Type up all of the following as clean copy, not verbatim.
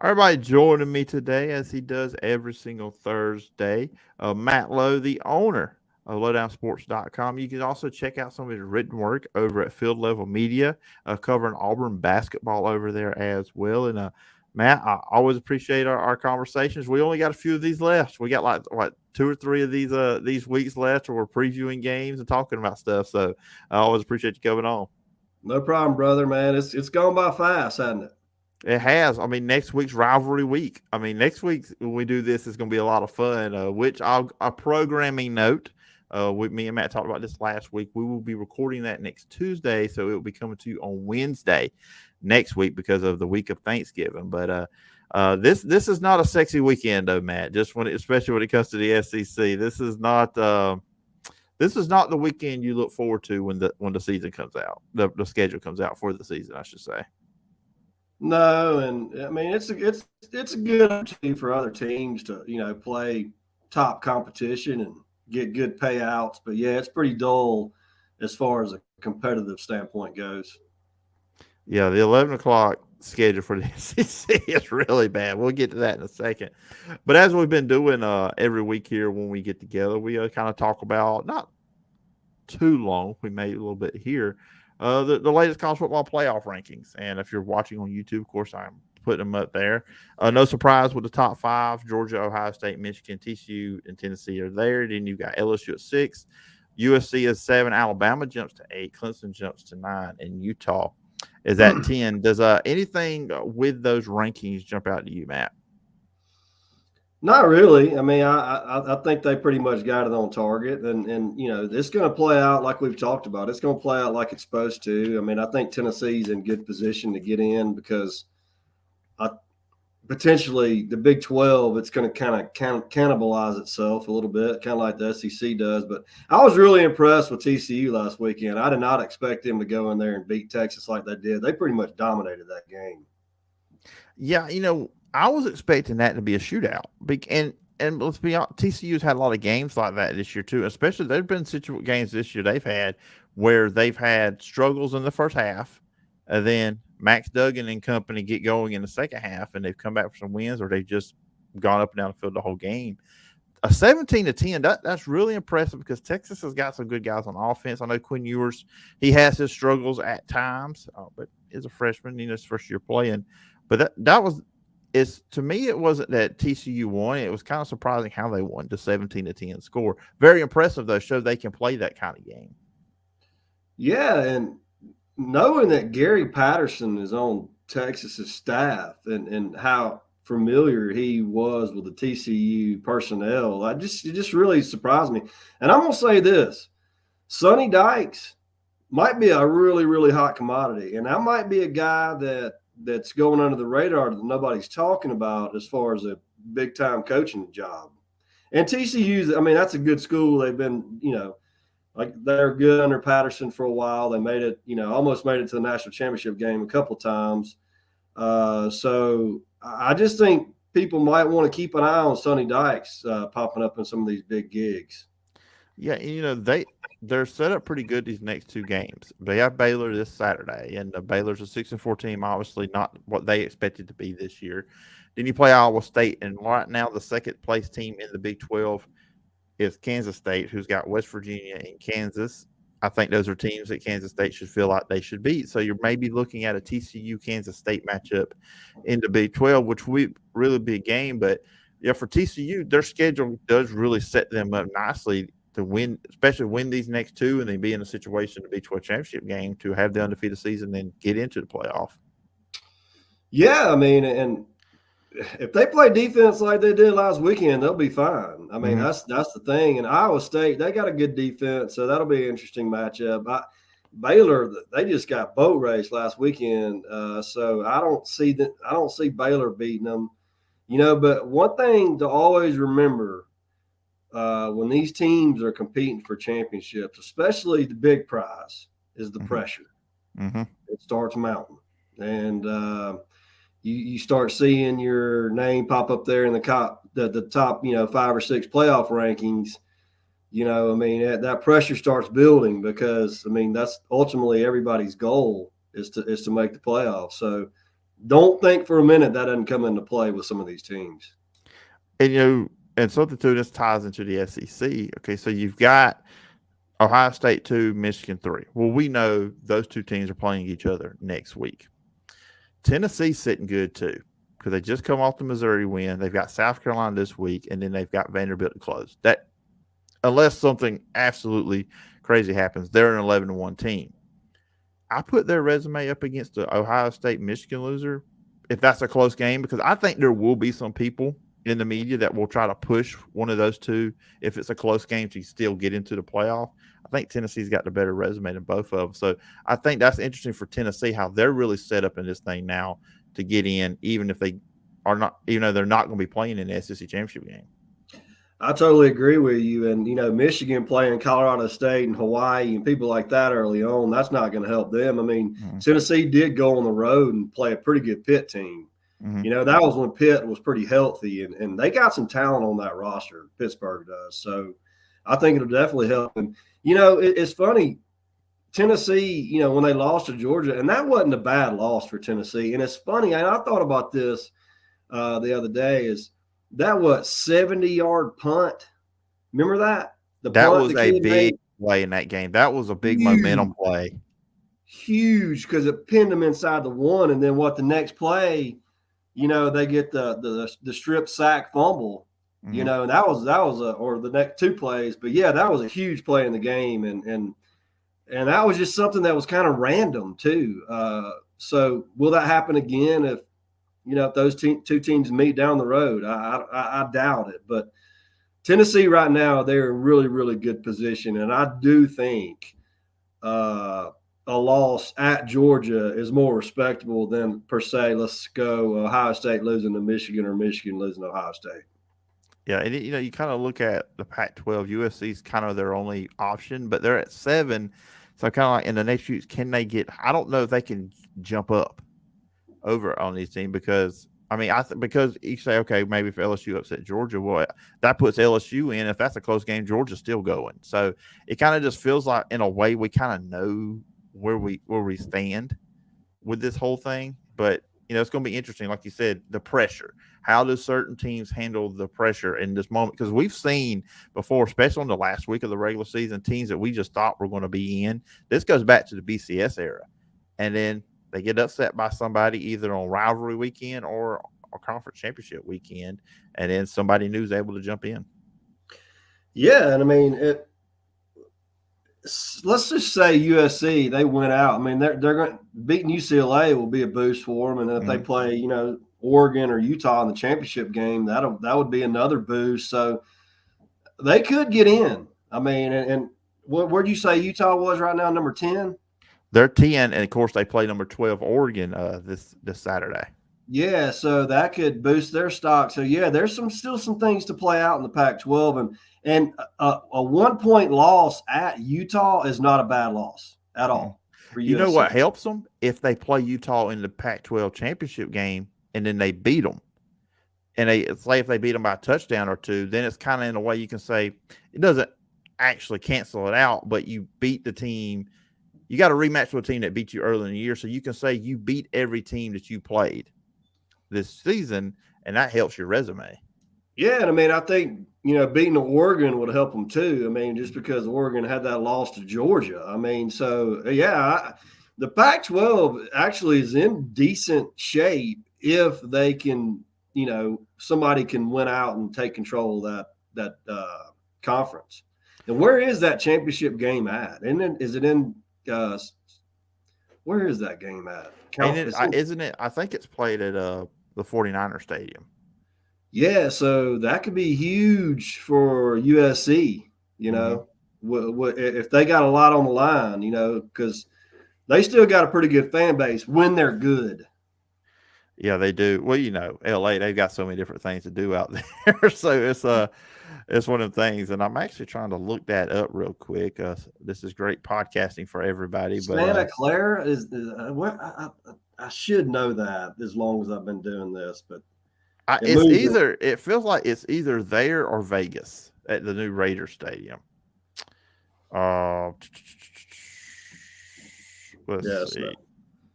Everybody joining me today, as he does every single Thursday, Matt Lowe, the owner of lowdownsports.com. You can also check out some of his written work over at Field Level Media, covering Auburn basketball over there as well. And Matt, I always appreciate our conversations. We only got a few of these left. We got like what 2 or 3 of these weeks left, where we're previewing games and talking about stuff. So I always appreciate you coming on. No problem, brother, man. It's gone by fast, hasn't it? It has. I mean, next week's rivalry week. I mean, next week when we do this is going to be a lot of fun. Which a programming note. Me and Matt talked about this last week. We will be recording that next Tuesday, so it will be coming to you on Wednesday next week because of the week of Thanksgiving. But this is not a sexy weekend, though, Matt. Especially when it comes to the SEC, this is not the weekend you look forward to when the season comes out. The schedule comes out for the season, I should say. No, and I mean it's a good opportunity for other teams to play top competition and get good payouts. But yeah, it's pretty dull as far as a competitive standpoint goes. Yeah, the 11 o'clock schedule for the SEC is really bad. We'll get to that in a second. But as we've been doing every week here when we get together, we kind of talk about not too long. We made a little bit here. The latest college football playoff rankings. And if you're watching on YouTube, of course, I'm putting them up there. No surprise with the top five: Georgia, Ohio State, Michigan, TCU, and Tennessee are there. Then you've got LSU at 6, USC is 7, Alabama jumps to 8, Clemson jumps to 9, and Utah is at 10. Does anything with those rankings jump out to you, Matt? Not really. I mean, I think they pretty much got it on target, and it's going to play out like we've talked about. It's going to play out like it's supposed to. I mean, I think Tennessee's in good position to get in because I potentially the Big 12, it's going to kind of cannibalize itself a little bit, kind of like the SEC does. But I was really impressed with TCU last weekend. I did not expect them to go in there and beat Texas like they did. They pretty much dominated that game. Yeah, I was expecting that to be a shootout. And let's be honest, TCU's had a lot of games like that this year too. Especially there've been games this year they've had where they've had struggles in the first half, and then Max Duggan and company get going in the second half, and they've come back for some wins, or they've just gone up and down the field the whole game. A 17-10, that's really impressive because Texas has got some good guys on offense. I know Quinn Ewers, he has his struggles at times, but is a freshman, his first year playing. But that was to me, it wasn't that TCU won. It was kind of surprising how they won the 17-10 score. Very impressive though, show they can play that kind of game. Yeah, and knowing that Gary Patterson is on Texas's staff and how familiar he was with the TCU personnel, it just really surprised me. And I'm gonna say this: Sonny Dykes might be a really, really hot commodity, and that might be a guy that's going under the radar that nobody's talking about as far as a big time coaching job. And TCU's, I mean, that's a good school. They've been, like they're good under Patterson for a while. They made it, almost made it to the national championship game a couple of times. So I just think people might want to keep an eye on Sonny Dykes popping up in some of these big gigs. Yeah, and, they're set up pretty good these next 2 games. They have Baylor this Saturday, and Baylor's a 6-4 team, obviously not what they expected to be this year. Then you play Iowa State, and right now the second place team in the Big 12 is Kansas State, who's got West Virginia and Kansas. I think those are teams that Kansas State should feel like they should beat. So you're maybe looking at a TCU Kansas State matchup in the Big 12, which would really be a game. But yeah, for TCU, their schedule does really set them up nicely to win, especially win these next 2 and then be in a situation to Big 12 championship game to have the undefeated season and get into the playoff. Yeah, I mean, and if they play defense like they did last weekend, they'll be fine. I mean, that's the thing. And Iowa State, they got a good defense, so that'll be an interesting matchup. Baylor, they just got boat race last weekend, so I don't see Baylor beating them. But one thing to always remember when these teams are competing for championships, especially the big prize, is the pressure. It starts mounting, and you start seeing your name pop up there in the top 5 or 6 playoff rankings. I mean, that pressure starts building because I mean that's ultimately everybody's goal is to make the playoffs. So don't think for a minute that doesn't come into play with some of these teams. And and something too, this ties into the SEC. Okay, so you've got Ohio State 2, Michigan 3. Well, we know those two teams are playing each other next week. Tennessee's sitting good too because they just come off the Missouri win. They've got South Carolina this week, and then they've got Vanderbilt to close. That, unless something absolutely crazy happens, they're an 11-1 team. I put their resume up against the Ohio State Michigan loser if that's a close game, because I think there will be some people in the media that will try to push one of those two if it's a close game to still get into the playoff. I think Tennessee's got the better resume than both of them. So I think that's interesting for Tennessee, how they're really set up in this thing now to get in, even if they are not, even though they're not going to be playing in the SEC championship game. I totally agree with you. And, Michigan playing Colorado State and Hawaii and people like that early on, that's not going to help them. I mean, Tennessee did go on the road and play a pretty good Pitt team. That was when Pitt was pretty healthy, and they got some talent on that roster. Pittsburgh does. So I think it'll definitely help. And, it's funny. Tennessee, when they lost to Georgia, and that wasn't a bad loss for Tennessee. And it's funny, and I thought about this the other day, is that 70-yard punt? Remember that? That was a big play in that game. That was a big momentum play. Huge, because it pinned them inside the one, and then the next play, they get the strip sack fumble, and that was or the next two plays. But yeah, that was a huge play in the game, and that was just something that was kind of random too. So will that happen again if those two teams meet down the road? I doubt it. But Tennessee right now, they're in really, really good position, and I do think a loss at Georgia is more respectable than, per se, let's go Ohio State losing to Michigan or Michigan losing to Ohio State. Yeah, and you kind of look at the Pac-12. USC's kind of their only option, but they're at 7. So kind of like in the next few, can they get? I don't know if they can jump up over on these teams, because because you say, okay, maybe if LSU upset Georgia, well, that puts LSU in. If that's a close game, Georgia's still going. So it kind of just feels like, in a way, we kind of know where we stand with this whole thing. But it's going to be interesting, like you said, the pressure. How do certain teams handle the pressure in this moment? Because we've seen before, especially on the last week of the regular season, teams that we just thought were going to be in. This goes back to the BCS era, and then they get upset by somebody either on rivalry weekend or a conference championship weekend, and then somebody new is able to jump in. Yeah, and let's just say USC, they went out. They're going to beating UCLA will be a boost for them, and if they play, Oregon or Utah in the championship game, that would be another boost. So they could get in. And where do you say Utah was right now? Number 10. They're 10, and of course they play number 12 Oregon this Saturday. Yeah, so that could boost their stock. So yeah, there's still some things to play out in the Pac-12, and a 1-point loss at Utah is not a bad loss at all for USC. You know what helps them? If they play Utah in the Pac-12 championship game and then they beat them, and if they beat them by a touchdown or two, then it's kind of, in a way, you can say it doesn't actually cancel it out, but you beat the team. You got a rematch with a team that beat you early in the year, so you can say you beat every team that you played this season, and that helps your resume. Yeah, and I think beating Oregon would help them too. Just because Oregon had that loss to Georgia. So yeah, the Pac-12 actually is in decent shape if they can, somebody can win out and take control of that conference. And where is that championship game at? Is it in? Where is that game at? Isn't it? I think it's played at the 49er Stadium. Yeah, so that could be huge for USC, if they got a lot on the line, because they still got a pretty good fan base when they're good. Yeah, they do. Well, LA, they've got so many different things to do out there. So it's one of the things, and I'm actually trying to look that up real quick. This is great podcasting for everybody. Santa Clara is what I should know that as long as I've been doing this, but it feels like it's either there or Vegas at the new Raiders Stadium. Let's see.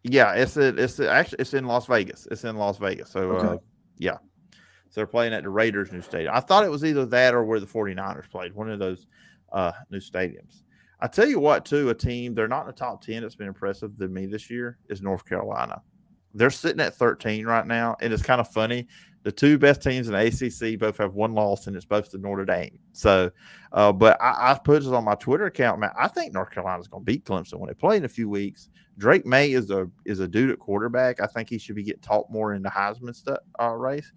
Yeah, actually it's in Las Vegas. It's in Las Vegas. So Okay. yeah. So they're playing at the Raiders' new stadium. I thought it was either that or where the 49ers played, one of those new stadiums. I tell you what, too, a team, they're not in the top 10 that's been impressive to me this year is North Carolina. They're sitting at 13 right now, and it's kind of funny. The two best teams in the ACC both have one loss, and it's both to Notre Dame. So, but I put this on my Twitter account, man. I think North Carolina's going to beat Clemson when they play in a few weeks. Drake May is a dude at quarterback. I think he should be getting taught more in the Heisman race.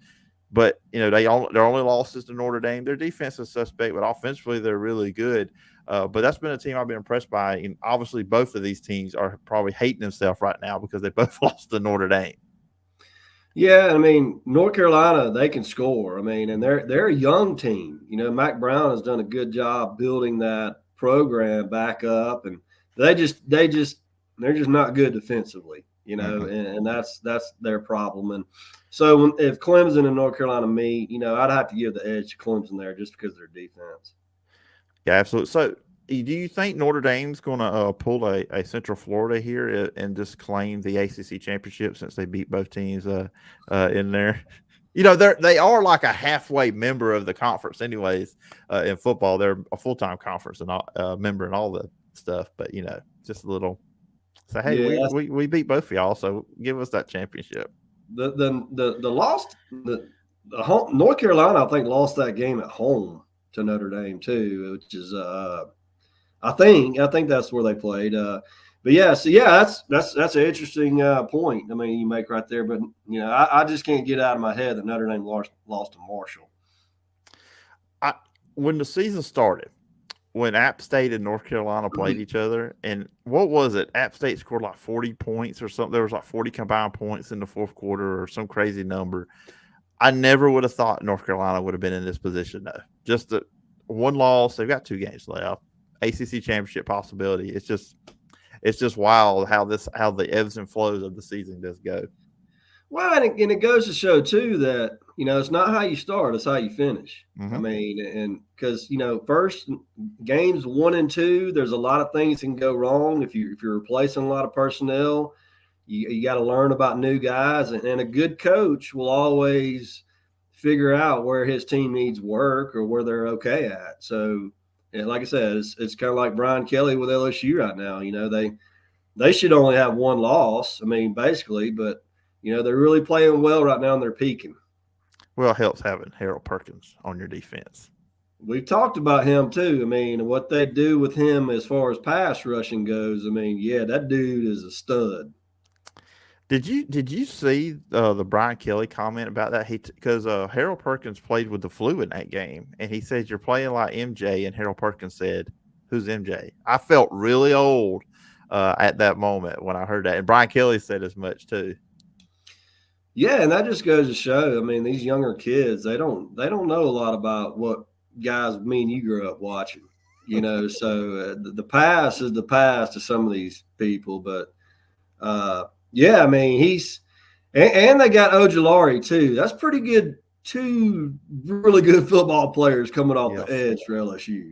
But their only losses to Notre Dame. Their defense is suspect, but offensively they're really good. But that's been a team I've been impressed by. And obviously, both of these teams are probably hating themselves right now because they both lost to Notre Dame. Yeah, I mean, North Carolina, they can score. I mean, and they're a young team. Mac Brown has done a good job building that program back up, and they're just not good defensively. Mm-hmm. And that's their problem. And so if Clemson and North Carolina meet, I'd have to give the edge to Clemson there just because of their defense. Yeah, absolutely. So, do you think Notre Dame's going to pull a Central Florida here and just claim the ACC championship since they beat both teams in there? They are like a halfway member of the conference, anyways. In football, they're a full time conference and member and all the stuff. But just a little. So hey, Yeah, we beat both of y'all, so give us that championship. the lost the home, North Carolina, I think, lost that game at home to Notre Dame too, which is I think that's where they played. But yeah, so yeah, that's an interesting point. I mean, you make right there, but I just can't get out of my head that Notre Dame lost to Marshall. When the season started, when App State and North Carolina played each other, and what was it? App State scored like 40 points or something. There was like 40 combined points in the fourth quarter or some crazy number. I never would have thought North Carolina would have been in this position, though. Just one loss. They've got 2 games left. ACC championship possibility. It's just wild how the ebbs and flows of the season does go. Well, and it goes to show too that it's not how you start; it's how you finish. Mm-hmm. I mean, and because first games 1 and 2, there's a lot of things that can go wrong if you're replacing a lot of personnel. You got to learn about new guys, and a good coach will always figure out where his team needs work or where they're okay at. So, like I said, it's kind of like Brian Kelly with LSU right now. They should only have 1 loss. I mean, basically, but they're really playing well right now and they're peaking. Well, it helps having Harold Perkins on your defense. We've talked about him too. I mean, what they do with him as far as pass rushing goes, I mean, yeah, that dude is a stud. Did you see the Brian Kelly comment about that? Because Harold Perkins played with the flu in that game, and he said you're playing like MJ, and Harold Perkins said, "Who's MJ?" I felt really old at that moment when I heard that, and Brian Kelly said as much too. Yeah, and that just goes to show. I mean, these younger kids, they don't know a lot about what guys me and you grew up watching. So the past is the past to some of these people, but yeah, I mean he's and they got Ojulari too. That's pretty good. 2 really good football players coming off the edge for LSU.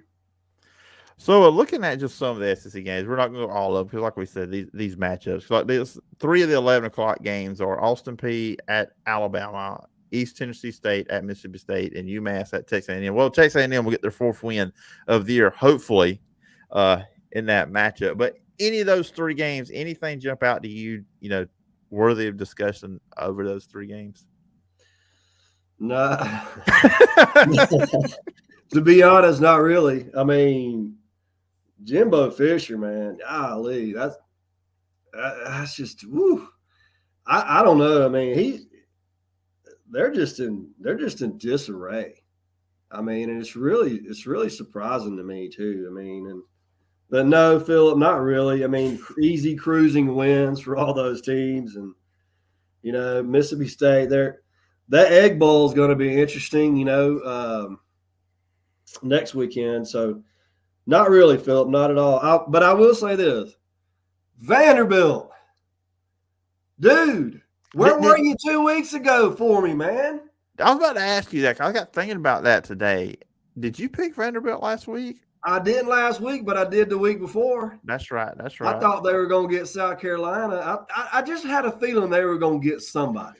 So looking at just some of the SEC games, we're not going to go all of them because, like we said, these matchups, like this, 3 of the 11 o'clock games are Austin Peay at Alabama, East Tennessee State at Mississippi State, and UMass at Texas A&M. Well, Texas A&M will get their 4th win of the year, hopefully, in that matchup. But any of those 3 games, anything jump out to you, worthy of discussion over those 3 games? No. To be honest, not really. I mean, Jimbo Fisher, man, golly, that's just woo. I don't know. I mean, they're just in disarray. I mean, and it's really surprising to me too. I mean, but no, Phillip, not really. I mean, easy cruising wins for all those teams, and Mississippi State. That Egg Bowl is going to be interesting. Next weekend. So not really, Phillip, not at all. But I will say this. Vanderbilt. Dude, where were you 2 weeks ago for me, man? I was about to ask you that. I got thinking about that today. Did you pick Vanderbilt last week? I didn't last week, but I did the week before. That's right. That's I right. thought they were going to get South Carolina. I just had a feeling they were going to get somebody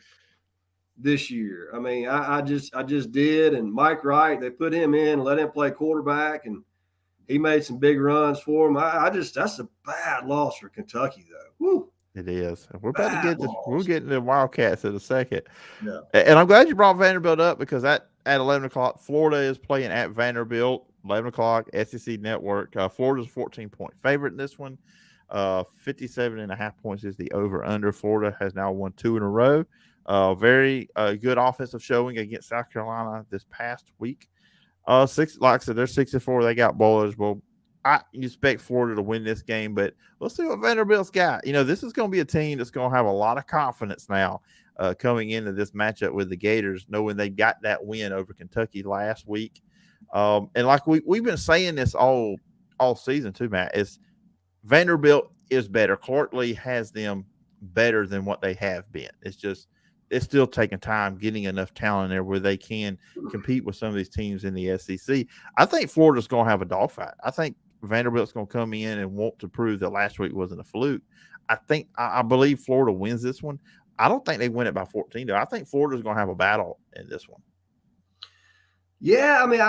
this year. I mean, I just did. And Mike Wright, they put him in and let him play quarterback, and he made some big runs for him. That's a bad loss for Kentucky, though. Woo, It is. We're about to bad get we'll loss. get into the Wildcats in a second. Yeah. And I'm glad you brought Vanderbilt up because at 11 o'clock, Florida is playing at Vanderbilt. 11 o'clock, SEC Network. Florida's a 14-point favorite in this one. 57.5 points is the over-under. Florida has now won 2 in a row. Very good offensive showing against South Carolina this past week. Like I said, they're 6-4. They got bowl eligible. I expect Florida to win this game, but let's see what Vanderbilt's got. This is going to be a team that's going to have a lot of confidence now coming into this matchup with the Gators, knowing they got that win over Kentucky last week. And like we've been saying this all season too, Matt, is Vanderbilt is better. Clark Lee has them better than what they have been. It's still taking time getting enough talent there where they can compete with some of these teams in the SEC. I think Florida's going to have a dogfight. I think Vanderbilt's going to come in and want to prove that last week wasn't a fluke. I believe Florida wins this one. I don't think they win it by 14, though. I think Florida's going to have a battle in this one. Yeah, I mean,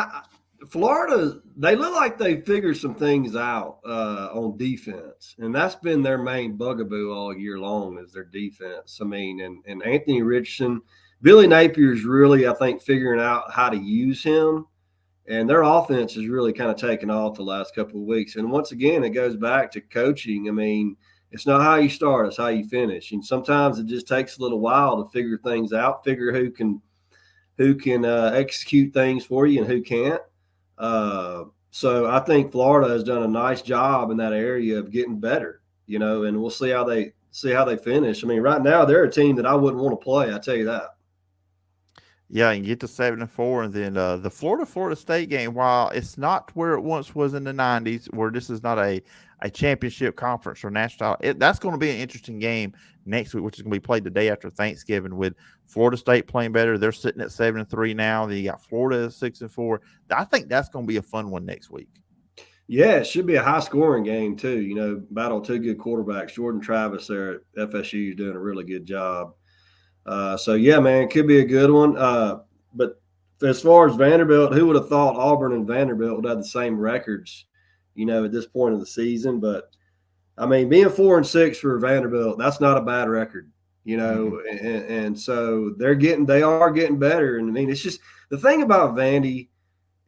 Florida, they look like they figured some things out on defense, and that's been their main bugaboo all year long is their defense. I mean, and Anthony Richardson, Billy Napier's really, I think, figuring out how to use him, and their offense has really kind of taken off the last couple of weeks. And once again, it goes back to coaching. I mean, it's not how you start, it's how you finish. And sometimes it just takes a little while to figure things out, figure who can execute things for you and who can't. So I think Florida has done a nice job in that area of getting better, and we'll see how they finish. I mean, right now they're a team that I wouldn't want to play. I tell you that. Yeah, and get to 7-4, and then the Florida State game. While it's not where it once was in the '90s, where this is not a championship conference or national, that's going to be an interesting game next week, which is going to be played the day after Thanksgiving. With Florida State playing better, they're sitting at 7-3 now. Then you got Florida at 6-4. I think that's going to be a fun one next week. Yeah, it should be a high scoring game too. Battle two good quarterbacks. Jordan Travis there at FSU is doing a really good job. So yeah, man, it could be a good one. But as far as Vanderbilt, who would have thought Auburn and Vanderbilt would have the same records, at this point of the season? But I mean, being 4-6 for Vanderbilt, that's not a bad record, and so they are getting better. And I mean, it's just the thing about Vandy,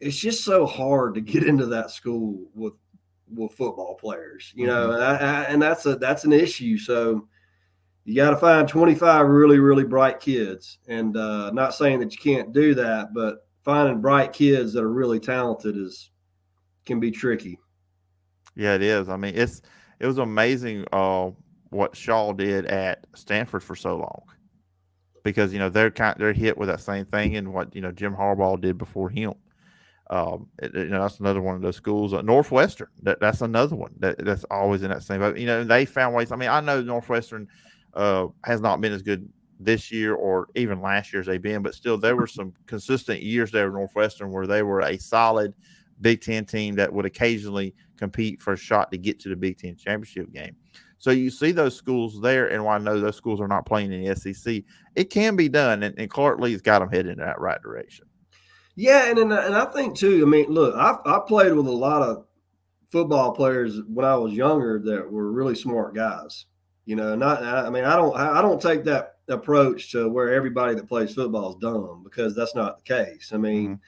it's just so hard to get into that school with football players, and that's an issue. So you got to find 25 really, really bright kids. And not saying that you can't do that, but finding bright kids that are really talented can be tricky. Yeah, it is. I mean, it was amazing what Shaw did at Stanford for so long, because they're hit with that same thing, and what Jim Harbaugh did before him. That's another one of those schools. Northwestern, that's another one that's always in that same boat. They found ways. I mean, I know Northwestern has not been as good this year or even last year as they've been, but still there were some consistent years there at Northwestern where they were a solid Big Ten team that would occasionally compete for a shot to get to the Big Ten championship game. So you see those schools there, and while I know those schools are not playing in the SEC, it can be done, and Clark Lee's got them headed in that right direction. Yeah, and I think too. I mean, look, I played with a lot of football players when I was younger that were really smart guys. I don't take that approach to where everybody that plays football is dumb, because that's not the case. I mean,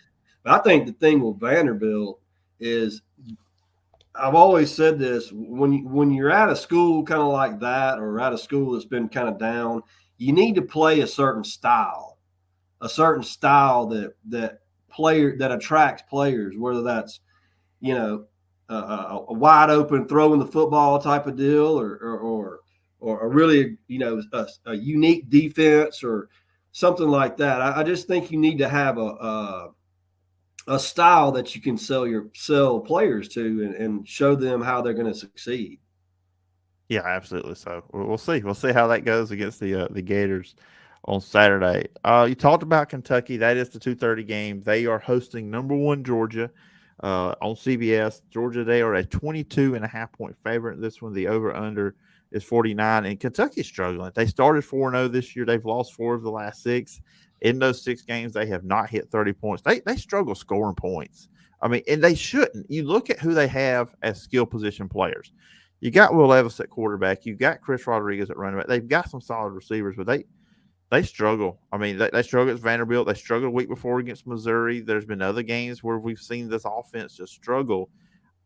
I think the thing with Vanderbilt is, I've always said this, when you're at a school kind of like that, or at a school that's been kind of down, you need to play a certain style that attracts players, whether that's a wide open throwing the football type of deal, or a really a unique defense or something like that. I just think you need to have a style that you can sell players to and show them how they're going to succeed. Yeah, absolutely. So we'll see. We'll see how that goes against the Gators on Saturday. You talked about Kentucky. That is the 2:30 game. They are hosting number 1 Georgia. on CBS. Georgia, they are a 22.5-point favorite in this one. The over-under is 49, and Kentucky's struggling. They started 4-0 this year. They've lost 4 of the last 6. In those 6 games, they have not hit 30 points. They struggle scoring points. I mean, and they shouldn't. You look at who they have as skill position players. You got Will Levis at quarterback. You got Chris Rodriguez at running back. They've got some solid receivers, but they struggle. I mean, they struggle against Vanderbilt. They struggled a week before against Missouri. There's been other games where we've seen this offense just struggle.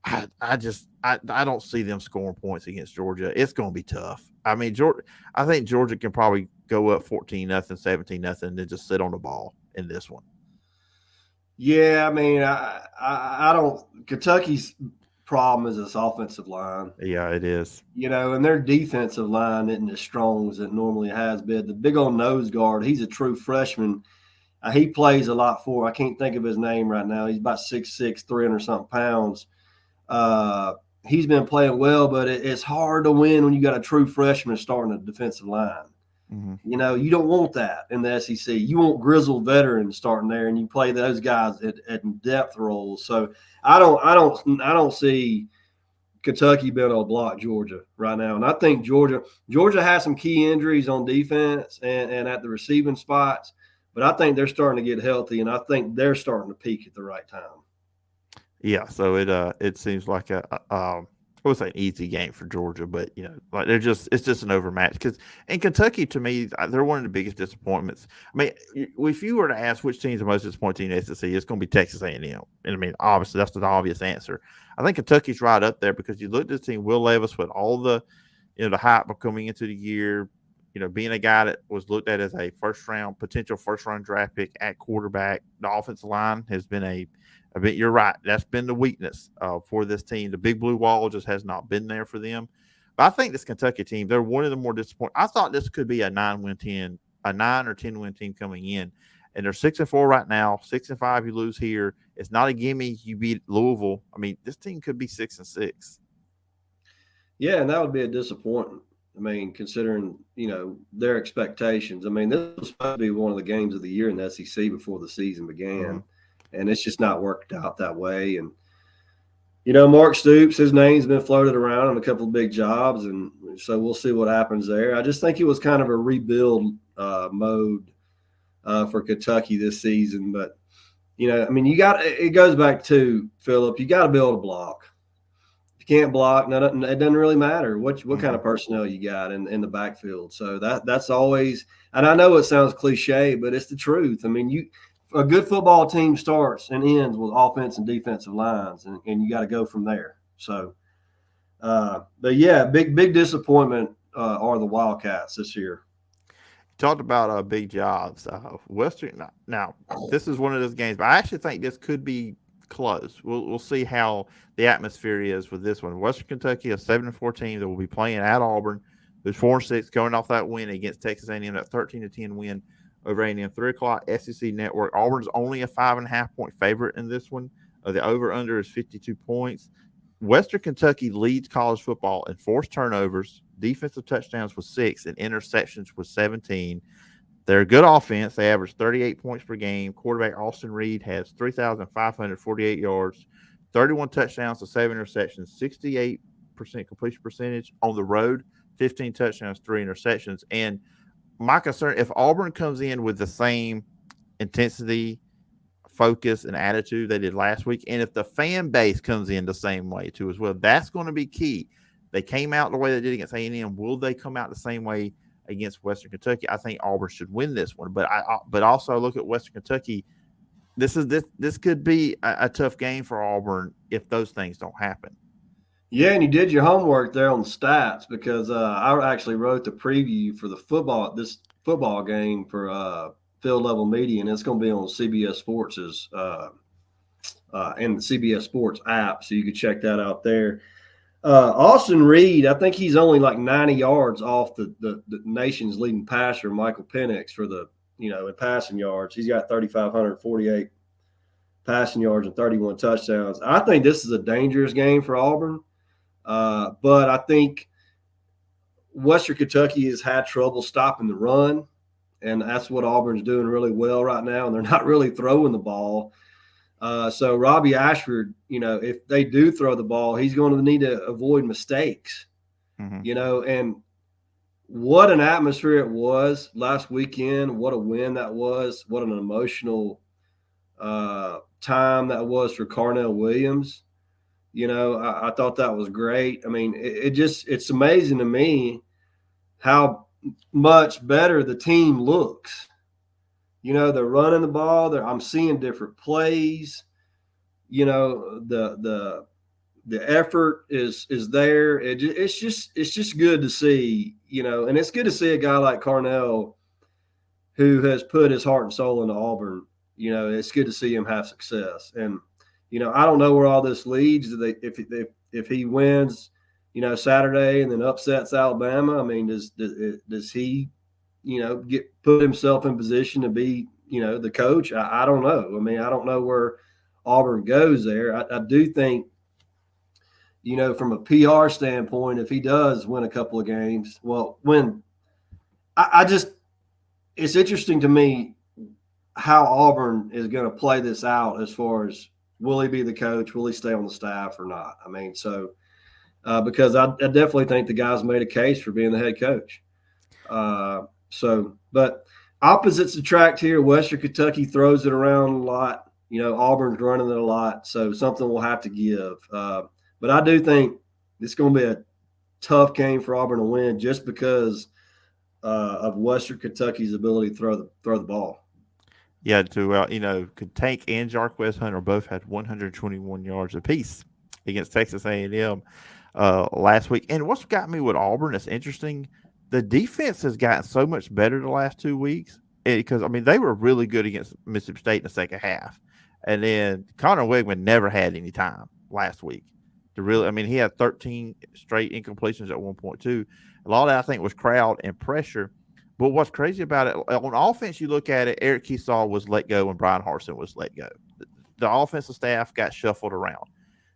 I don't see them scoring points against Georgia. It's going to be tough. I mean, I think Georgia can probably go up 14-0, 17-0, and then just sit on the ball in this one. Yeah, I mean, I don't. Kentucky's problem is this offensive line. Yeah, it is. And their defensive line isn't as strong as it normally has been. The big old nose guard, he's a true freshman. He plays a lot for. I can't think of his name right now. He's about 6'6", 300-something pounds. He's been playing well, but it's hard to win when you got a true freshman starting a defensive line. Mm-hmm. You don't want that in the SEC. You want grizzled veterans starting there, and you play those guys at depth roles. So I don't see Kentucky being able to block Georgia right now. And I think Georgia has some key injuries on defense and at the receiving spots, but I think they're starting to get healthy, and I think they're starting to peak at the right time. Yeah, so it seems like I would say an easy game for Georgia, but like it's just an overmatch and Kentucky to me they're one of the biggest disappointments. I mean, if you were to ask which team's the most disappointing in the SEC, it's going to be Texas A&M. And I mean, obviously that's the obvious answer. I think Kentucky's right up there because you look at this team, Will Levis with all the the hype of coming into the year, being a guy that was looked at as a potential first round draft pick at quarterback. The offensive line has been you're right. That's been the weakness for this team. The big blue wall just has not been there for them. But I think this Kentucky team, they're one of the more disappointing. I thought this could be a 9 or 10 win team coming in, and they're 6-4 right now. 6-5, you lose here. It's not a gimme. You beat Louisville. I mean, this team could be 6-6. Yeah, and that would be a disappointment. I mean, considering their expectations. I mean, this was supposed to be one of the games of the year in the SEC before the season began. Mm-hmm. And it's just not worked out that way. And, Mark Stoops, his name's been floated around on a couple of big jobs. And so we'll see what happens there. I just think it was kind of a rebuild mode for Kentucky this season. But, I mean, it goes back to, Phillip, you got to be able to block. If you can't block, it doesn't really matter what kind of personnel you got in the backfield. So that's always – and I know it sounds cliche, but it's the truth. I mean, a good football team starts and ends with offense and defensive lines, and you got to go from there. So, but yeah, big disappointment are the Wildcats this year. You talked about big jobs. Western. Now, this is one of those games, but I actually think this could be close. We'll see how the atmosphere is with this one. Western Kentucky, a 7-4 team that will be playing at Auburn. There's 4-6 going off that win against Texas A&M, that 13-10 win over A&M. 3 o'clock SEC Network. Auburn's only a 5.5-point favorite in this one. The over/under is 52 points. Western Kentucky leads college football in forced turnovers, defensive touchdowns with 6, and interceptions with 17. They're a good offense. They average 38 points per game. Quarterback Austin Reed has 3,548 yards, 31 touchdowns to 7 interceptions, 68% completion percentage on the road, 15 touchdowns, 3 interceptions. And my concern, if Auburn comes in with the same intensity, focus, and attitude they did last week, and if the fan base comes in the same way too as well, that's going to be key. They came out the way they did against A&M. Will they come out the same way against Western Kentucky? I think Auburn should win this one, but also look at Western Kentucky. This could be a tough game for Auburn if those things don't happen. Yeah, and you did your homework there on the stats because I actually wrote the preview for this football game for Field Level Media, and it's going to be on CBS Sports' and the CBS Sports app, so you can check that out there. Austin Reed, I think he's only like 90 yards off the nation's leading passer, Michael Penix, for the in passing yards. He's got 3,548 passing yards and 31 touchdowns. I think this is a dangerous game for Auburn. But I think Western Kentucky has had trouble stopping the run, and that's what Auburn's doing really well right now, and they're not really throwing the ball. So Robbie Ashford, if they do throw the ball, he's going to need to avoid mistakes, Mm-hmm. and what an atmosphere it was last weekend. What a win that was. What an emotional time that was for Carnell Williams. I thought that was great. I mean, it's amazing to me how much better the team looks. They're running the ball. I'm seeing different plays. The effort is there. It's just good to see. And it's good to see a guy like Carnell who has put his heart and soul into Auburn. It's good to see him have success. And I don't know where all this leads. If he wins, Saturday and then upsets Alabama, I mean, does he, get put himself in position to be, the coach? I don't know. I mean, I don't know where Auburn goes there. I do think, from a PR standpoint, if he does win a couple of games, well, it's interesting to me how Auburn is going to play this out as far as will he be the coach, will he stay on the staff or not? I mean, so because I definitely think the guy's made a case for being the head coach. But opposites attract here. Western Kentucky throws it around a lot. Auburn's running it a lot, so something will have to give. But I do think it's going to be a tough game for Auburn to win just because of Western Kentucky's ability to throw the ball. Yeah, Tank and Jarquez Hunter both had 121 yards apiece against Texas A&M last week. And what's got me with Auburn that's interesting, the defense has gotten so much better the last 2 weeks because, I mean, they were really good against Mississippi State in the second half. And then Connor Wegman never had any time last week. He had 13 straight incompletions at 1.2. A lot of that, I think, was crowd and pressure. But what's crazy about it, on offense, you look at it, Eric Keesall was let go and Brian Harsin was let go. The offensive staff got shuffled around.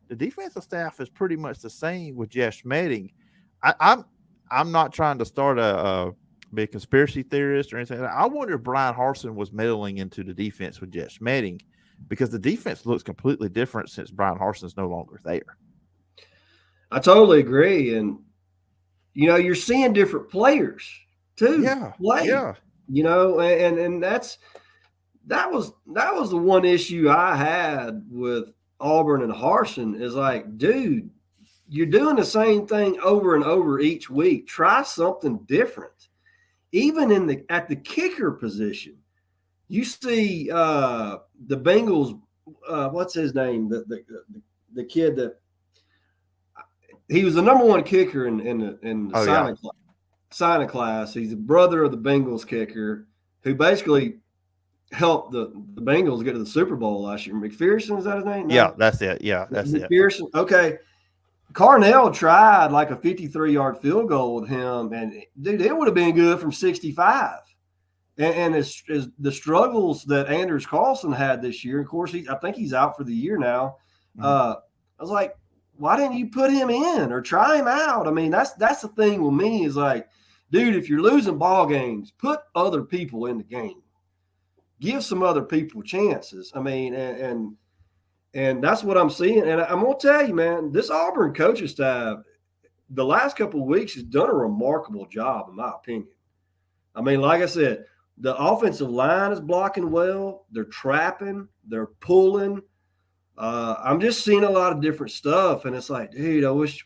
The defensive staff is pretty much the same with Jeff Schmedding. I'm not trying to start be a conspiracy theorist or anything. I wonder if Brian Harsin was meddling into the defense with Jeff Schmedding because the defense looks completely different since Brian Harsin's no longer there. I totally agree. And, you're seeing different players too. Yeah. Play. Yeah. And that was the one issue I had with Auburn and Harsin is like, dude, you're doing the same thing over and over each week. Try something different. Even at the kicker position, you see the Bengals. What's his name? The kid that he was the number one kicker in the signing class. He's the brother of the Bengals kicker who basically helped the Bengals get to the Super Bowl last year. McPherson, is that his name? No? Yeah, that's it. Yeah, that's McPherson. It. Okay. Carnell tried like a 53-yard field goal with him, and dude, it would have been good from 65. And as the struggles that Anders Carlson had this year, of course, I think he's out for the year now. Mm-hmm. I was like, why didn't you put him in or try him out? I mean, that's the thing with me is like, dude, if you're losing ball games, put other people in the game. Give some other people chances. I mean, and that's what I'm seeing. And I'm going to tell you, man, this Auburn coaching staff, the last couple of weeks has done a remarkable job, in my opinion. I mean, like I said, the offensive line is blocking well. They're trapping. They're pulling. I'm just seeing a lot of different stuff. And it's like, dude, I wish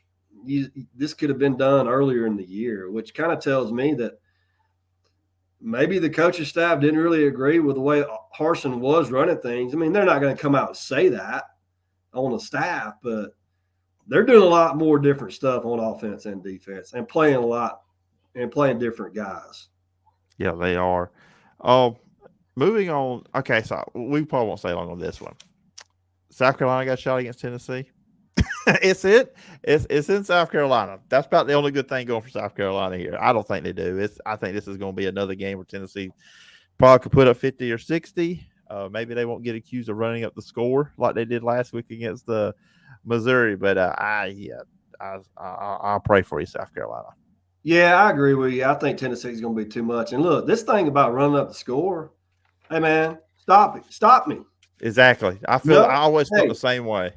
this could have been done earlier in the year, which kind of tells me that maybe the coaching staff didn't really agree with the way Harsin was running things. I mean, they're not going to come out and say that on the staff, but they're doing a lot more different stuff on offense and defense and playing a lot and playing different guys. Yeah, they are. Moving on. Okay, so we probably won't stay long on this one. South Carolina got shot against Tennessee. It's in South Carolina. That's about the only good thing going for South Carolina here. I don't think they do. I think this is going to be another game where Tennessee probably could put up 50 or 60. Maybe they won't get accused of running up the score like they did last week against Missouri. But I'll pray for you, South Carolina. Yeah, I agree with you. I think Tennessee's going to be too much. And look, this thing about running up the score, hey man, stop it. Stop me. Exactly. I always felt the same way.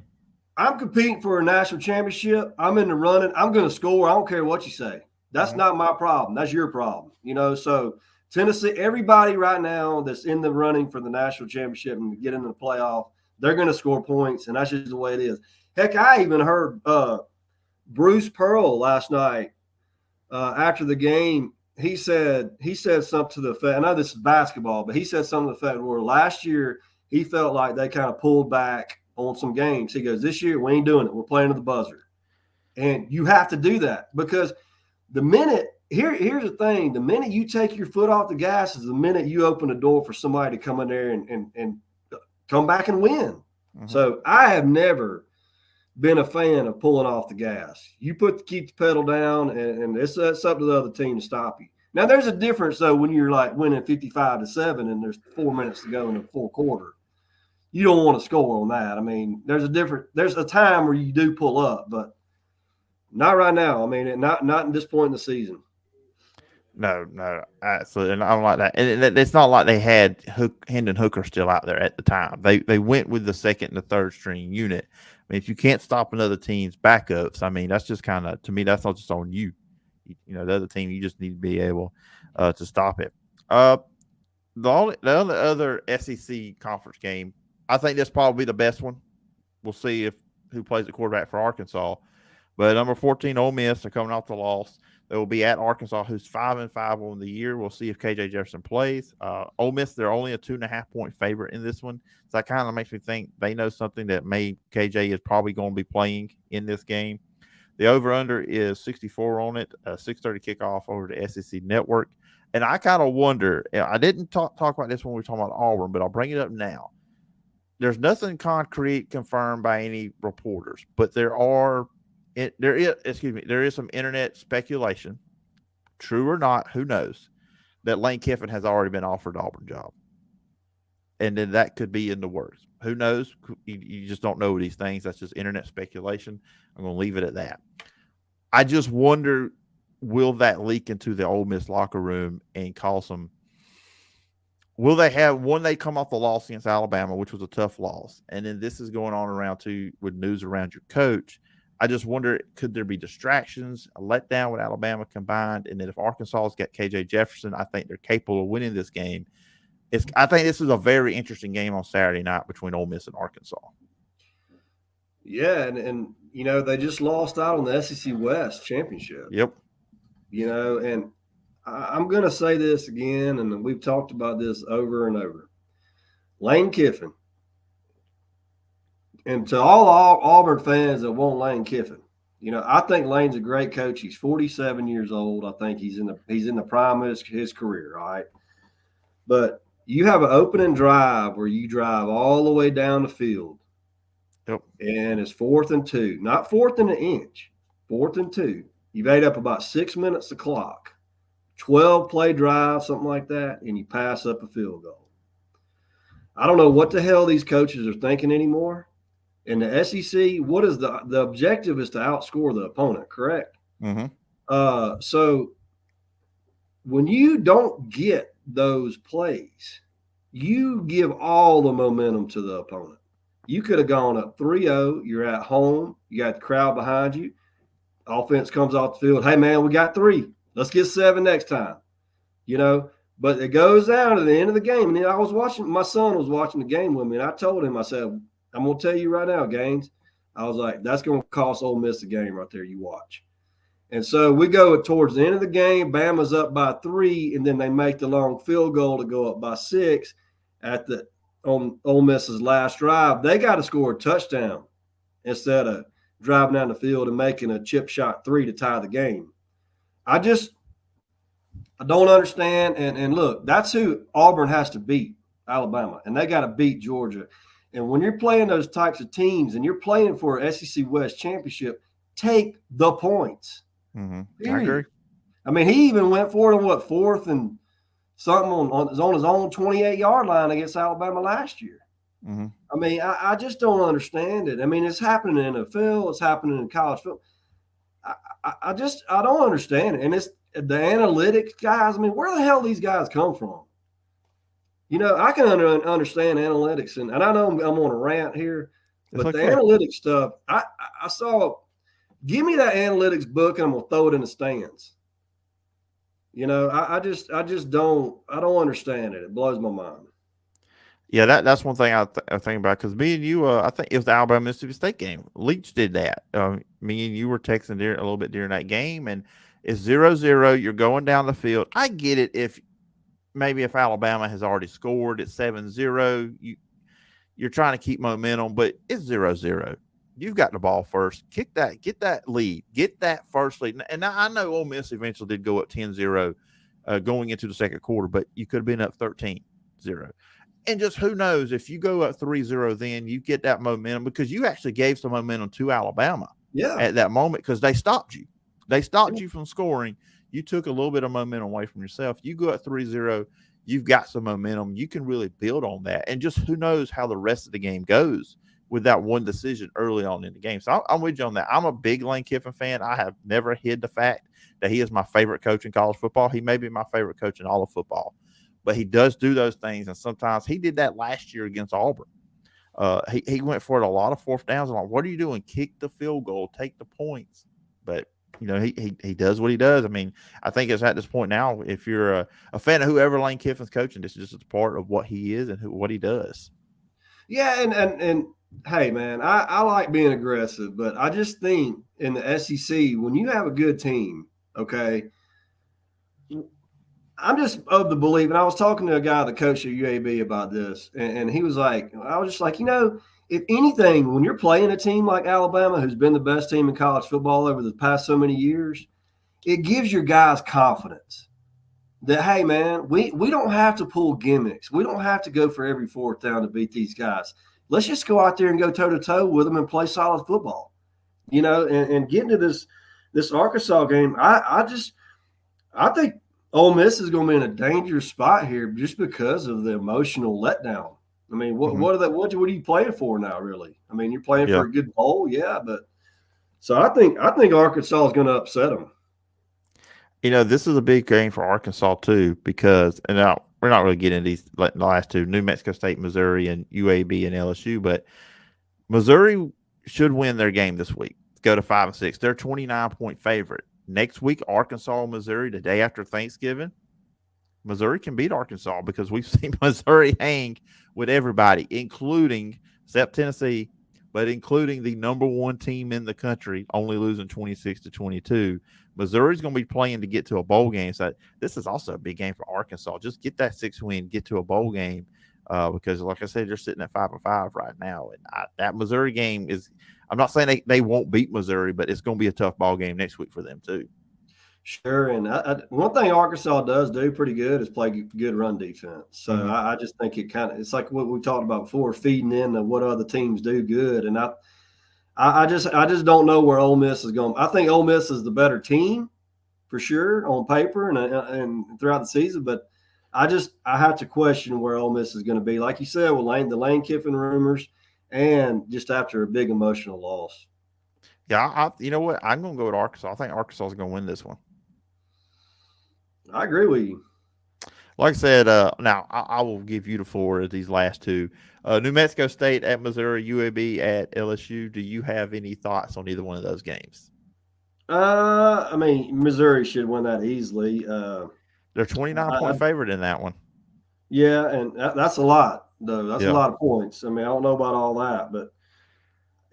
I'm competing for a national championship. I'm in the running. I'm going to score. I don't care what you say. That's not my problem. That's your problem. So Tennessee, everybody right now that's in the running for the national championship and get into the playoff, they're going to score points, and that's just the way it is. Heck, I even heard Bruce Pearl last night after the game. He said something to the effect. I know this is basketball, but he said something to the effect where last year he felt like they kind of pulled back on some games. He goes, this year we ain't doing it. We're playing to the buzzer. And you have to do that because the minute here's the thing, the minute you take your foot off the gas is the minute you open the door for somebody to come in there and come back and win. So I have never been a fan of pulling off the gas. You keep the pedal down, and it's up to the other team to stop you. Now there's a difference though when you're like winning 55-7 and there's 4 minutes to go in the fourth quarter. You don't want to score on that. I mean, there's a time where you do pull up, but not right now. I mean, not at this point in the season. No, absolutely. And I don't like that. And it's not like they had Hendon Hooker still out there at the time. They went with the second and the third string unit. I mean, if you can't stop another team's backups, I mean, that's just kind of, to me, that's not just on you. The other team, you just need to be able to stop it. The other SEC conference game, I think that's probably the best one. We'll see who plays the quarterback for Arkansas. But number 14, Ole Miss, are coming off the loss. They will be at Arkansas, who's 5-5 on the year. We'll see if KJ Jefferson plays. Ole Miss, they're only a 2.5-point favorite in this one. So that kind of makes me think they know something that KJ is probably going to be playing in this game. The over-under is 64 on it, 6:30 kickoff over the SEC Network. And I kind of wonder, I didn't talk about this when we were talking about Auburn, but I'll bring it up now. There's nothing concrete confirmed by any reporters, but there is some internet speculation, true or not, who knows, that Lane Kiffin has already been offered the Auburn job. And then that could be in the works. Who knows? You just don't know these things. That's just internet speculation. I'm going to leave it at that. I just wonder, will that leak into the Ole Miss locker room and cause some – will they have – one, they come off the loss against Alabama, which was a tough loss, and then this is going on around too with news around your coach. I just wonder, could there be distractions, a letdown with Alabama combined? And then if Arkansas's got KJ Jefferson, I think they're capable of winning this game. I think this is a very interesting game on Saturday night between Ole Miss and Arkansas. Yeah, and they just lost out on the SEC West championship. Yep. And I'm going to say this again, and we've talked about this over and over. Lane Kiffin. And to all Auburn fans that want Lane Kiffin, I think Lane's a great coach. He's 47 years old. I think he's in the prime of his career, all right? But you have an opening drive where you drive all the way down the field. Yep. And it's 4th and 2, not 4th and an inch, 4th and 2. You've ate up about 6 minutes of clock, 12 play drive, something like that, and you pass up a field goal. I don't know what the hell these coaches are thinking anymore. In the SEC, what is the objective is to outscore the opponent, correct? Mm-hmm. So when you don't get those plays, you give all the momentum to the opponent. You could have gone up 3-0. You're at home. You got the crowd behind you. Offense comes off the field. Hey, man, we got 3. Let's get 7 next time. But it goes down to the end of the game. And then my son was watching the game with me, and I told him, I said, I'm going to tell you right now, Gaines, I was like, that's going to cost Ole Miss the game right there. You watch. And so we go towards the end of the game. Bama's up by 3, and then they make the long field goal to go up by 6 on Ole Miss's last drive. They got to score a touchdown instead of driving down the field and making a chip shot 3 to tie the game. I don't understand. And look, that's who Auburn has to beat, Alabama, and they got to beat Georgia. And when you're playing those types of teams and you're playing for an SEC West championship, take the points. Mm-hmm. I agree. I mean, he even went for it on 4th and something on his own 28-yard line against Alabama last year. Mm-hmm. I mean, I just don't understand it. I mean, it's happening in the NFL. It's happening in college football. I don't understand it. And it's the analytics guys. I mean, where the hell these guys come from? I can understand analytics, and I know I'm on a rant here, It's but the okay. analytics stuff, I saw. Give me that analytics book, and I'm gonna throw it in the stands. I just don't understand it. It blows my mind. Yeah, that's one thing I think about because me and you, I think it was the Alabama Mississippi State game. Leach did that. Me and you were texting a little bit during that game, and it's 0-0. You're going down the field. I get it if maybe if Alabama has already scored at 7-0, you're trying to keep momentum, but it's 0-0. You've got the ball first. Kick that, get that lead, get that first lead. And I know Ole Miss eventually did go up 10-0 going into the second quarter, but you could have been up 13-0. And just who knows if you go up 3-0, then you get that momentum because you actually gave some momentum to Alabama Yeah. at that moment because they stopped you. They stopped you from scoring. You took a little bit of momentum away from yourself. You go up 3-0, you've got some momentum. You can really build on that. And just who knows how the rest of the game goes with that one decision early on in the game. So I'm with you on that. I'm a big Lane Kiffin fan. I have never hid the fact that he is my favorite coach in college football. He may be my favorite coach in all of football, but he does do those things. And sometimes he did that last year against Auburn. He went for it a lot of fourth downs. I'm like, what are you doing? Kick the field goal, take the points. But he does what he does. I mean, I think it's at this point now. If you're a fan of whoever Lane Kiffin's coaching, this is just a part of what he is and what he does. Yeah, and hey, man, I like being aggressive, but I just think in the SEC when you have a good team, okay, I'm just of the belief, and I was talking to a guy that coached at UAB about this, and he was like, I was just like, if anything, when you're playing a team like Alabama, who's been the best team in college football over the past so many years, it gives your guys confidence that, hey, man, we don't have to pull gimmicks. We don't have to go for every fourth down to beat these guys. Let's just go out there and go toe to toe with them and play solid football. And get into this Arkansas game, I think Ole Miss is going to be in a dangerous spot here just because of the emotional letdown. I mean, what Mm-hmm. what are they, what are you playing for now? Really? I mean, you're playing Yeah. for a good bowl, yeah, but so I think Arkansas is going to upset them. This is a big game for Arkansas too because, and now we're not really getting into these the last two: New Mexico State, Missouri, and UAB and LSU. But Missouri should win their game this week. Go to 5-6. They're 29-point favorite. Next week, Arkansas, Missouri, the day after Thanksgiving. Missouri can beat Arkansas because we've seen Missouri hang with everybody, including except Tennessee, but including the number one team in the country, only losing 26-22. Missouri's going to be playing to get to a bowl game. So this is also a big game for Arkansas. Just get that 6 win, get to a bowl game. Because, like I said, they're sitting at 5-5 right now, and that Missouri game is. I'm not saying they won't beat Missouri, but it's going to be a tough ball game next week for them too. Sure, and one thing Arkansas does do pretty good is play good run defense. So Mm-hmm. I just think it's like what we talked about before, feeding into what other teams do good. And I just don't know where Ole Miss is going. I think Ole Miss is the better team for sure on paper and throughout the season, but I have to question where Ole Miss is going to be. Like you said, with the Lane Kiffin rumors, and just after a big emotional loss. Yeah, you know what? I'm going to go with Arkansas. I think Arkansas is going to win this one. I agree with you. Like I said, now I will give you the floor of these last two. New Mexico State at Missouri, UAB at LSU. Do you have any thoughts on either one of those games? I mean, Missouri should win that easily. They're 29-point I, favorite in that one. yeah, and that's a lot, though. That's a Yeah. lot of points. I mean, I don't know about all that, but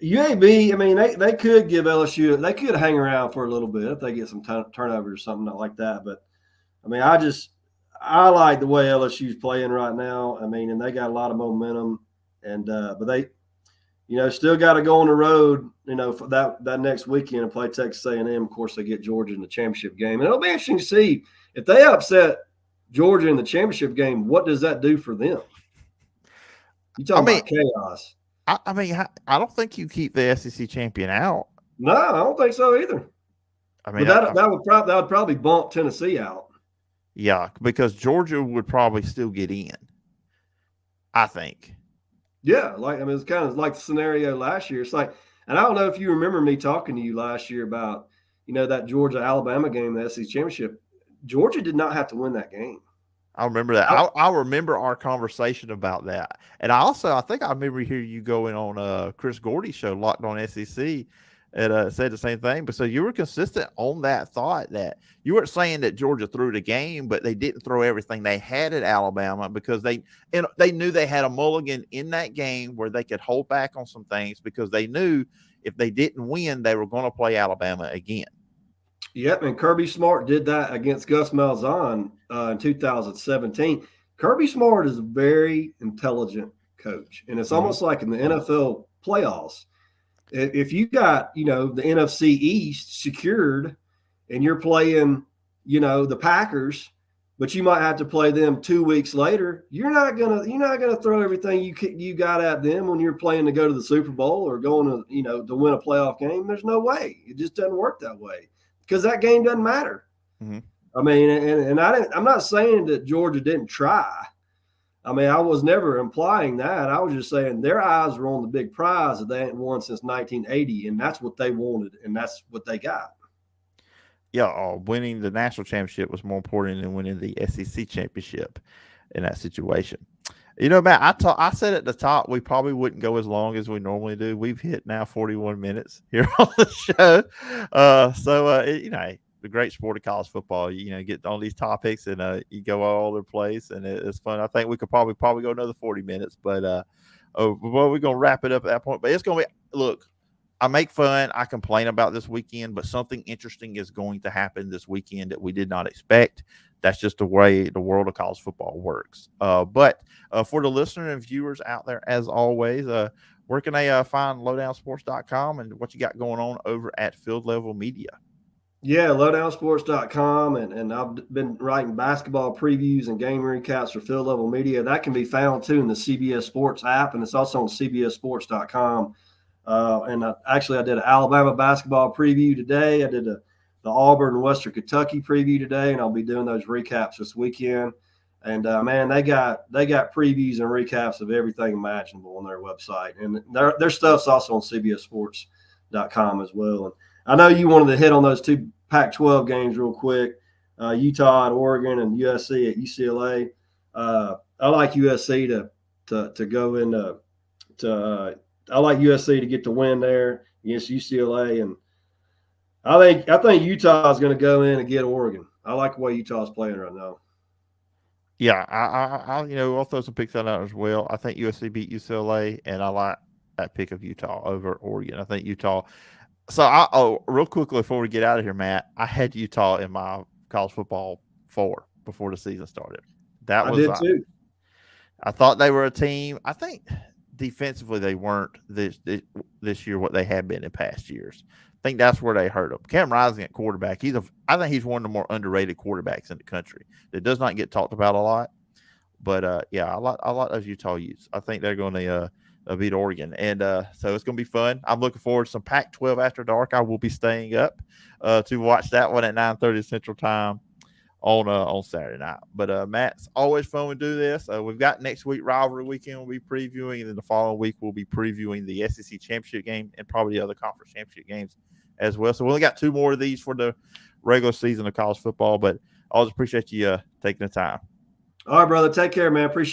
UAB, I mean, they could give LSU, they could hang around for a little bit if they get some turnovers or something like that. But I mean, I like the way LSU's playing right now. I mean, and they got a lot of momentum, and but they, still got to go on the road, for that next weekend and play Texas A&M. Of course, they get Georgia in the championship game, and it'll be interesting to see if they upset Georgia in the championship game. What does that do for them? You I talking mean, about chaos? I mean, I don't think you keep the SEC champion out. No, I don't think so either. I But mean, that would probably bump Tennessee out. yeah, because Georgia would probably still get in. I think. Yeah, it's kind of like the scenario last year. It's like, and I don't know if you remember me talking to you last year about that Georgia Alabama game, the SEC championship. Georgia did not have to win that game. I remember that. I remember our conversation about that, and I think I remember hearing you going on Chris Gordy's show, Locked On SEC, and said the same thing. But so you were consistent on that thought that you weren't saying that Georgia threw the game, but they didn't throw everything they had at Alabama because they knew they had a mulligan in that game where they could hold back on some things because they knew if they didn't win, they were going to play Alabama again. Yep, and Kirby Smart did that against Gus Malzahn in 2017. Kirby Smart is a very intelligent coach, and it's almost like in the NFL playoffs. If you got, the NFC East secured and you're playing, the Packers, but you might have to play them 2 weeks later, you're not gonna throw everything you got at them when you're playing to go to the Super Bowl or going to, to win a playoff game. There's no way. It just doesn't work that way because that game doesn't matter. Mm-hmm. I mean, and I'm not saying that Georgia didn't try. I mean, I was never implying that. I was just saying their eyes were on the big prize that they hadn't won since 1980, and that's what they wanted, and that's what they got. Yeah, winning the national championship was more important than winning the SEC championship in that situation. Matt, I said at the top we probably wouldn't go as long as we normally do. We've hit now 41 minutes here on the show. The great sport of college football, get on these topics and you go all over the place and it's fun. I think we could probably go another 40 minutes, but we're going to wrap it up at that point. But it's going to be, look, I make fun, I complain about this weekend, but something interesting is going to happen this weekend that we did not expect. That's just the way the world of college football works. But for the listener and viewers out there, as always, where can they find lowdownsports.com and what you got going on over at Field Level Media? Yeah, lowdownsports.com, and I've been writing basketball previews and game recaps for Field Level Media. That can be found, too, in the CBS Sports app, and it's also on cbssports.com. I did an Alabama basketball preview today. I did the Auburn and Western Kentucky preview today, and I'll be doing those recaps this weekend. And man, they got previews and recaps of everything imaginable on their website, and their stuff's also on cbssports.com as well. And I know you wanted to hit on those two Pac-12 games real quick, Utah at Oregon and USC at UCLA. I like USC to go into I like USC to get the win there against UCLA, and I think Utah is going to go in and get Oregon. I like the way Utah is playing right now. Yeah, I'll throw some picks out as well. I think USC beat UCLA, and I like that pick of Utah over Oregon. I think Utah. So, real quickly before we get out of here, Matt, I had Utah in my college football 4 before the season started. I did too. I thought they were a team. I think defensively they weren't this year what they had been in past years. I think that's where they hurt them. Cam Rising at quarterback, I think he's one of the more underrated quarterbacks in the country. That does not get talked about a lot. But I like those Utah Utes. I think they're going to beat Oregon, and so it's going to be fun. I'm looking forward to some Pac-12 after dark. I will be staying up to watch that one at 9:30 Central Time on Saturday night. But Matt, it's always fun to do this. We've got next week rivalry weekend we'll be previewing, and then the following week we'll be previewing the SEC championship game and probably the other conference championship games as well. So we only got 2 more of these for the regular season of college football, but I always appreciate you taking the time. All right, brother. Take care, man. Appreciate it.